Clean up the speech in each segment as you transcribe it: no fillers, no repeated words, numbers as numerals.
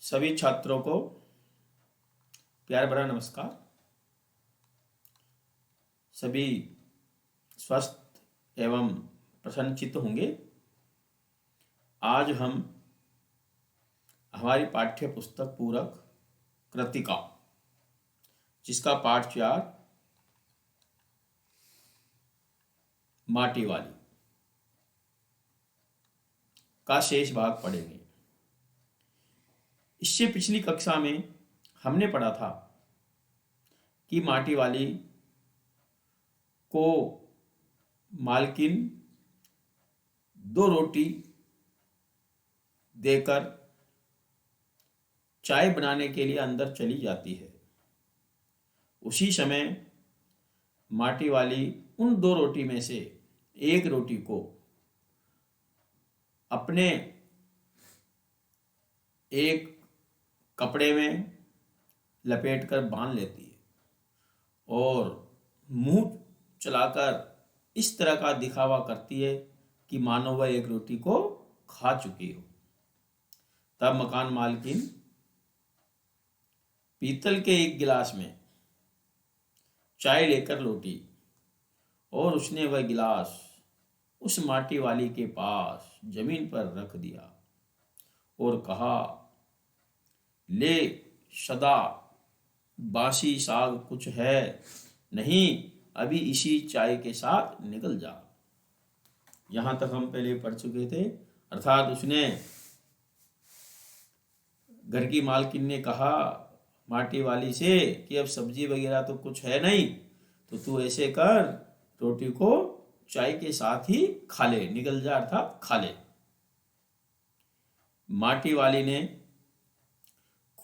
सभी छात्रों को प्यार भरा नमस्कार। सभी स्वस्थ एवं प्रसन्नचित्त होंगे। आज हम हमारी पाठ्य पुस्तक पूरक कृतिका, जिसका पाठ 4 माटी वाली का शेष भाग पढ़ेंगे। इससे पिछली कक्षा में हमने पढ़ा था कि माटी वाली को मालकिन 2 रोटी देकर चाय बनाने के लिए अंदर चली जाती है। उसी समय माटी वाली उन 2 रोटी में से एक रोटी को अपने एक कपड़े में लपेटकर बांध लेती है और मुंह चलाकर इस तरह का दिखावा करती है कि मानो वह एक रोटी को खा चुकी हो। तब मकान मालकिन पीतल के एक गिलास में चाय लेकर लौटी और उसने वह गिलास उस माटी वाली के पास जमीन पर रख दिया और कहा, ले सदा बासी साग कुछ है नहीं, अभी इसी चाय के साथ निकल जा। यहां तक हम पहले पढ़ चुके थे। अर्थात उसने, घर की मालकिन ने कहा माटी वाली से कि अब सब्जी वगैरह तो कुछ है नहीं, तो तू ऐसे कर, रोटी को चाय के साथ ही खा ले, निकल जा अर्थात खा ले। माटी वाली ने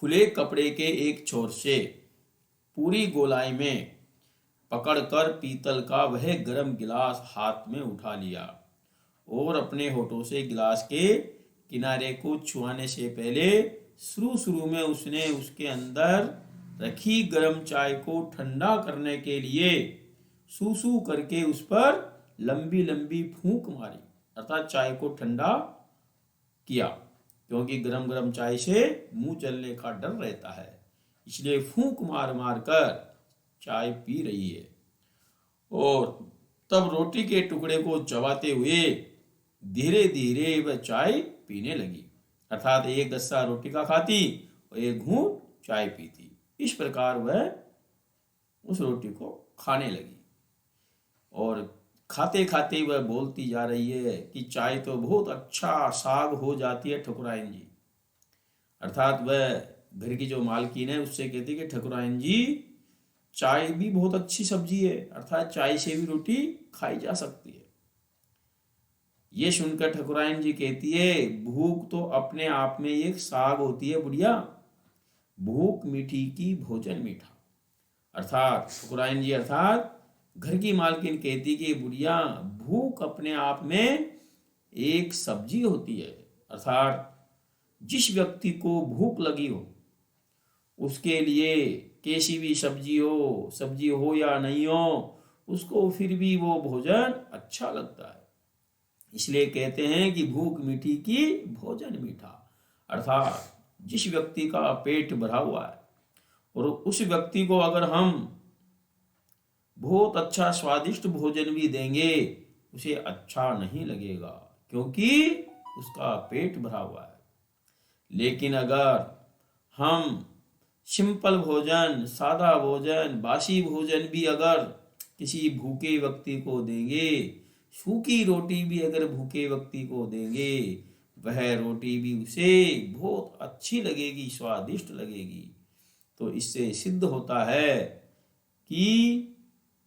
खुले कपड़े के एक छोर से पूरी गोलाई में पकड़कर पीतल का वह गर्म गिलास हाथ में उठा लिया और अपने होठों से गिलास के किनारे को छुआने से पहले शुरू में उसने उसके अंदर रखी गर्म चाय को ठंडा करने के लिए सूसू करके उस पर लंबी लंबी फूंक मारी, अर्थात चाय को ठंडा किया, क्योंकि गरम गरम चाय से मुंह जलने का डर रहता है, इसलिए फूंक मार मार कर चाय पी रही है। और तब रोटी के टुकड़े को चबाते हुए धीरे धीरे वह चाय पीने लगी, अर्थात एक गस्सा रोटी का खाती और एक घूंट चाय पीती। इस प्रकार वह उस रोटी को खाने लगी और खाते खाते वह बोलती जा रही है कि चाय तो बहुत अच्छा साग हो जाती है ठकुराइन जी। अर्थात वह घर की जो मालकिन है उससे कहती है कि ठकुराइन जी, चाय भी बहुत अच्छी सब्जी है, अर्थात चाय से भी रोटी खाई जा सकती है। ये सुनकर ठकुराइन जी कहती है, भूख तो अपने आप में एक साग होती है बुढ़िया, भूख मीठी की भोजन मीठा। अर्थात ठकुराइन जी अर्थात घर की मालकिन कहती कि बुढ़िया, भूख अपने आप में एक सब्जी होती है, अर्थात जिस व्यक्ति को भूख लगी हो उसके लिए कैसी भी सब्जी हो या नहीं हो, उसको फिर भी वो भोजन अच्छा लगता है। इसलिए कहते हैं कि भूख मीठी की भोजन मीठा, अर्थात जिस व्यक्ति का पेट भरा हुआ है और उस व्यक्ति को अगर हम बहुत अच्छा स्वादिष्ट भोजन भी देंगे उसे अच्छा नहीं लगेगा, क्योंकि उसका पेट भरा हुआ है। लेकिन अगर हम सिंपल भोजन, सादा भोजन, बासी भोजन भी अगर किसी भूखे व्यक्ति को देंगे, सूखी रोटी भी अगर भूखे व्यक्ति को देंगे, वह रोटी भी उसे बहुत अच्छी लगेगी, स्वादिष्ट लगेगी। तो इससे सिद्ध होता है कि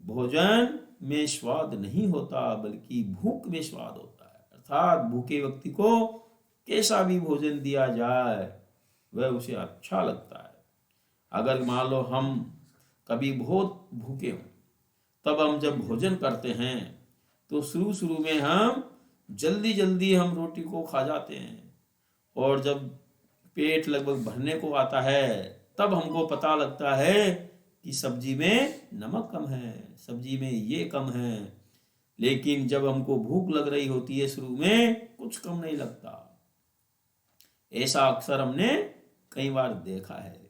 भोजन में स्वाद नहीं होता, बल्कि भूख में स्वाद होता है। अर्थात भूखे व्यक्ति को कैसा भी भोजन दिया जाए वह उसे अच्छा लगता है। अगर मान लो हम कभी बहुत भूखे हों, तब हम जब भोजन करते हैं तो शुरू में हम जल्दी हम रोटी को खा जाते हैं, और जब पेट लगभग भरने को आता है तब हमको पता लगता है कि सब्जी में नमक कम है, सब्जी में ये कम है। लेकिन जब हमको भूख लग रही होती है शुरू में कुछ कम नहीं लगता। ऐसा अक्सर हमने कई बार देखा है।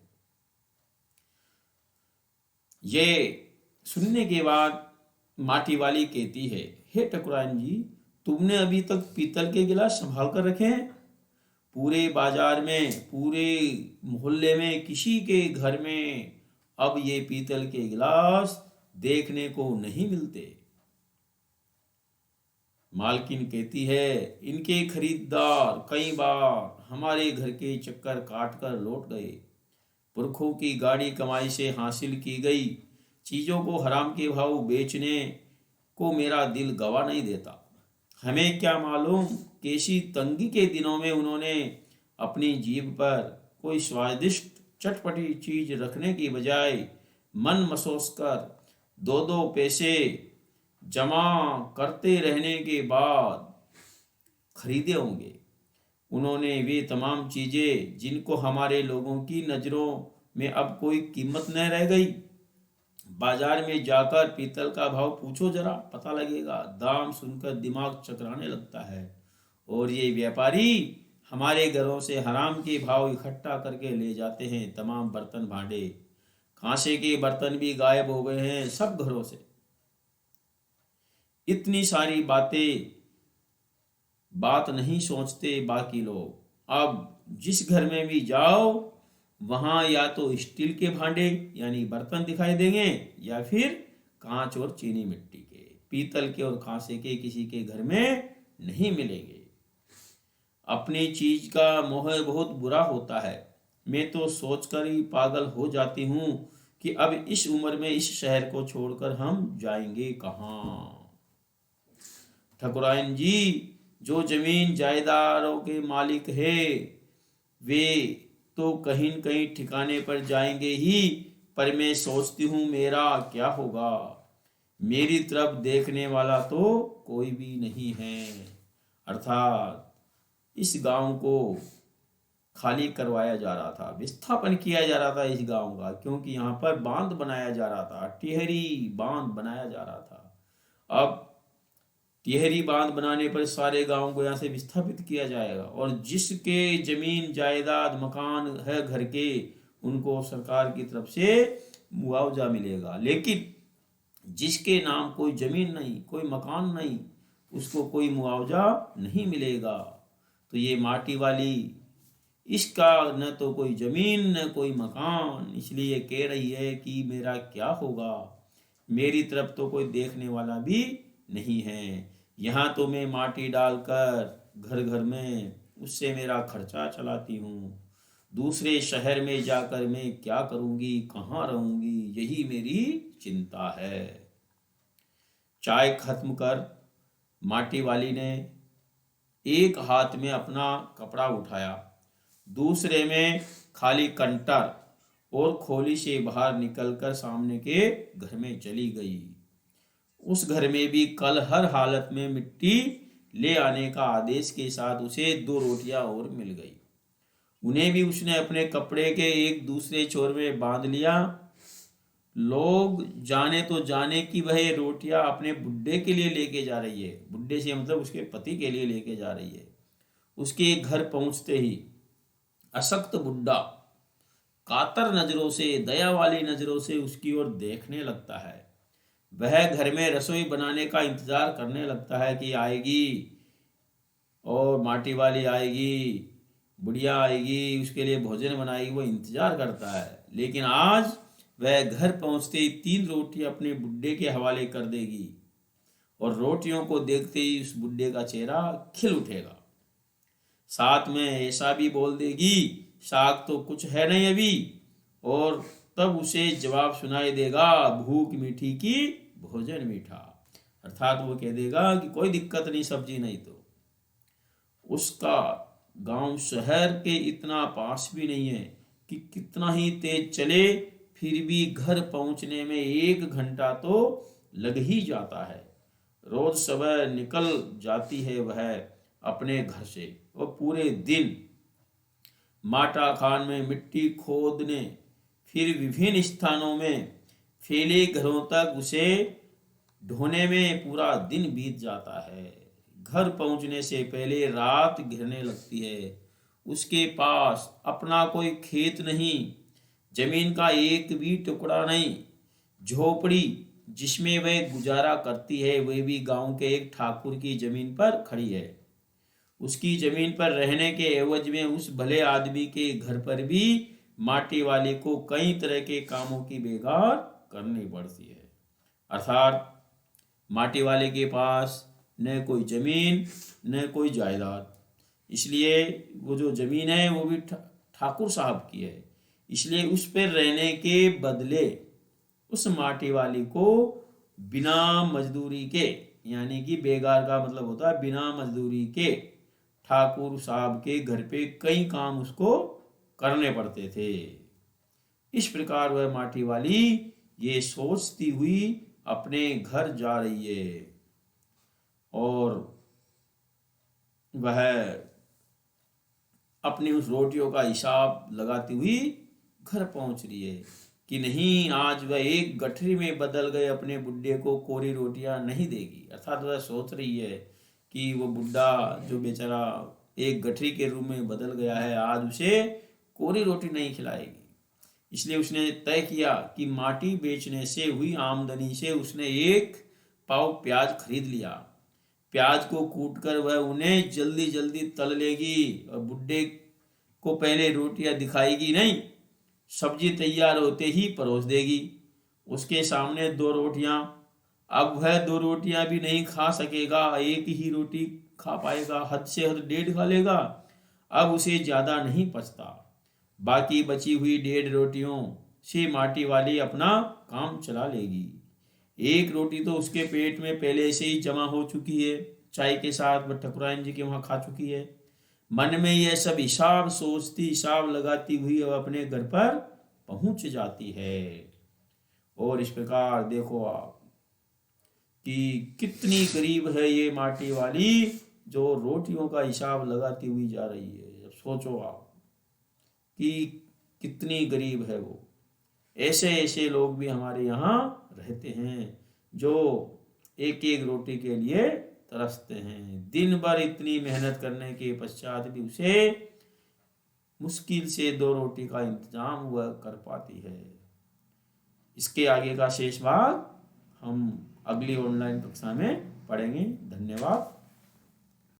ये सुनने के बाद माटी वाली कहती है, हे ठकुराइन जी, तुमने अभी तक पीतल के गिलास संभाल कर रखे हैं? पूरे बाजार में, पूरे मोहल्ले में किसी के घर में अब ये पीतल के गिलास देखने को नहीं मिलते। मालकिन कहती है, इनके खरीदार कई बार हमारे घर के चक्कर काट कर लौट गए। पुरखों की गाड़ी कमाई से हासिल की गई चीजों को हराम के भाव बेचने को मेरा दिल गवा नहीं देता। हमें क्या मालूम कैसी तंगी के दिनों में उन्होंने अपनी जीभ पर कोई स्वादिष्ट चटपटी चीज रखने की बजाय मन मसोस कर 2-2 पैसे जमा करते रहने के बाद खरीदे होंगे। उन्होंने वे तमाम चीजें जिनको हमारे लोगों की नजरों में अब कोई कीमत न रह गई। बाजार में जाकर पीतल का भाव पूछो जरा, पता लगेगा। दाम सुनकर दिमाग चकराने लगता है। और ये व्यापारी हमारे घरों से हराम के भाव इकट्ठा करके ले जाते हैं। तमाम बर्तन भांडे, कांसे के बर्तन भी गायब हो गए हैं सब घरों से। इतनी सारी बात नहीं सोचते बाकी लोग। अब जिस घर में भी जाओ वहां या तो स्टील के भांडे यानी बर्तन दिखाई देंगे या फिर कांच और चीनी मिट्टी के। पीतल के और कांसे के किसी के घर में नहीं मिलेंगे। अपनी चीज का मोह बहुत बुरा होता है। मैं तो सोचकर ही पागल हो जाती हूँ कि अब इस उम्र में इस शहर को छोड़कर हम जाएंगे कहाँ। ठकुराइन जी, जो जमीन जायदारों के मालिक है वे तो कहीं न कहीं ठिकाने पर जाएंगे ही, पर मैं सोचती हूँ मेरा क्या होगा। मेरी तरफ देखने वाला तो कोई भी नहीं है। अर्थात इस गांव को खाली करवाया जा रहा था, विस्थापन किया जा रहा था इस गांव का, क्योंकि यहाँ पर बांध बनाया जा रहा था, टिहरी बांध बनाया जा रहा था। अब टिहरी बांध बनाने पर सारे गांव को यहाँ से विस्थापित किया जाएगा और जिसके जमीन जायदाद मकान है घर के, उनको सरकार की तरफ से मुआवजा मिलेगा। लेकिन जिसके नाम कोई जमीन नहीं, कोई मकान नहीं, उसको कोई मुआवजा नहीं मिलेगा। तो ये माटी वाली, इसका न तो कोई जमीन न कोई मकान, इसलिए कह रही है कि मेरा क्या होगा। मेरी तरफ तो कोई देखने वाला भी नहीं है। यहाँ तो मैं माटी डालकर घर घर में उससे मेरा खर्चा चलाती हूँ। दूसरे शहर में जाकर मैं क्या करूँगी, कहाँ रहूँगी, यही मेरी चिंता है। चाय खत्म कर माटी वाली ने एक हाथ में अपना कपड़ा उठाया, दूसरे में खाली कंटर और खोली से बाहर निकलकर सामने के घर में चली गई। उस घर में भी कल हर हालत में मिट्टी ले आने का आदेश के साथ उसे 2 रोटियां और मिल गई। उन्हें भी उसने अपने कपड़े के एक दूसरे छोर में बांध लिया। लोग जाने तो जाने कि वह रोटियां अपने बुड्ढे के लिए लेके जा रही है। बुड्ढे से मतलब उसके पति के लिए लेके जा रही है। उसके घर पहुंचते ही अशक्त बुड्ढा कातर नजरों से, दया वाली नजरों से उसकी ओर देखने लगता है। वह घर में रसोई बनाने का इंतजार करने लगता है कि आएगी और माटी वाली आएगी, बुढ़िया आएगी, उसके लिए भोजन बनाएगी, वो इंतजार करता है। लेकिन आज वह घर पहुंचते ही 3 रोटी अपने बुड्ढे के हवाले कर देगी और रोटियों को देखते ही उस बुड्ढे का चेहरा खिल उठेगा। साथ में ऐसा भी बोल देगी, साग तो कुछ है नहीं अभी, और तब उसे जवाब सुनाई देगा, भूख मीठी की भोजन मीठा। अर्थात वो कह देगा कि कोई दिक्कत नहीं, सब्जी नहीं। तो उसका गांव शहर के इतना पास भी नहीं है कि कितना ही तेज चले फिर भी घर पहुंचने में 1 घंटा तो लग ही जाता है। रोज सुबह निकल जाती है वह अपने घर से और पूरे दिन माटा खान में मिट्टी खोदने, फिर विभिन्न स्थानों में फैले घरों तक उसे ढोने में पूरा दिन बीत जाता है। घर पहुंचने से पहले रात घिरने लगती है उसके पास अपना कोई खेत नहीं, जमीन का एक भी टुकड़ा नहीं, झोपड़ी जिसमें वह गुजारा करती है वह भी गांव के एक ठाकुर की जमीन पर खड़ी है। उसकी जमीन पर रहने के एवज में उस भले आदमी के घर पर भी माटी वाले को कई तरह के कामों की बेगार करनी पड़ती है। अर्थात माटी वाले के पास न कोई जमीन न कोई जायदाद, इसलिए वो जो जमीन है वो भी ठाकुर साहब की है, इसलिए उस पर रहने के बदले उस माटी वाली को बिना मजदूरी के, यानी कि बेगार का मतलब होता है बिना मजदूरी के, ठाकुर साहब के घर पे कई काम उसको करने पड़ते थे। इस प्रकार वह माटी वाली ये सोचती हुई अपने घर जा रही है और वह अपनी उस रोटियों का हिसाब लगाती हुई घर पहुंच रही है कि नहीं, आज वह एक गठरी में बदल गए अपने बुड्ढे को कोरी रोटियां नहीं देगी। अर्थात वह सोच रही है कि वो बुड्ढा जो बेचारा एक गठरी के रूप में बदल गया है, आज उसे कोरी रोटी नहीं खिलाएगी। इसलिए उसने तय किया कि माटी बेचने से हुई आमदनी से उसने एक पाव प्याज खरीद लिया। प्याज को कूटकर वह उन्हें जल्दी जल्दी तल लेगी और बुड्ढे को पहले रोटियां दिखाएगी नहीं, सब्जी तैयार होते ही परोस देगी। उसके सामने 2 रोटियां, अब वह 2 रोटियां भी नहीं खा सकेगा, एक ही रोटी खा पाएगा, हद से हद 1.5 खा लेगा। अब उसे ज्यादा नहीं पचता, बाकी बची हुई 1.5 रोटियों से माटी वाली अपना काम चला लेगी। एक रोटी तो उसके पेट में पहले से ही जमा हो चुकी है, चाय के साथ वह ठकुराइन जी के वहां खा चुकी है। मन में यह सब हिसाब सोचती, हिसाब लगाती हुई वह अपने घर पर पहुंच जाती है। और इस प्रकार देखो आप कि कितनी गरीब है ये माटी वाली जो रोटियों का हिसाब लगाती हुई जा रही है। अब सोचो आप कि कितनी गरीब है वो। ऐसे ऐसे लोग भी हमारे यहाँ रहते हैं जो एक एक रोटी के लिए तरसते हैं। दिन भर इतनी मेहनत करने के पश्चात भी उसे मुश्किल से 2 रोटी का इंतजाम वह कर पाती है। इसके आगे का शेष भाग हम अगली ऑनलाइन कक्षा में पढ़ेंगे। धन्यवाद।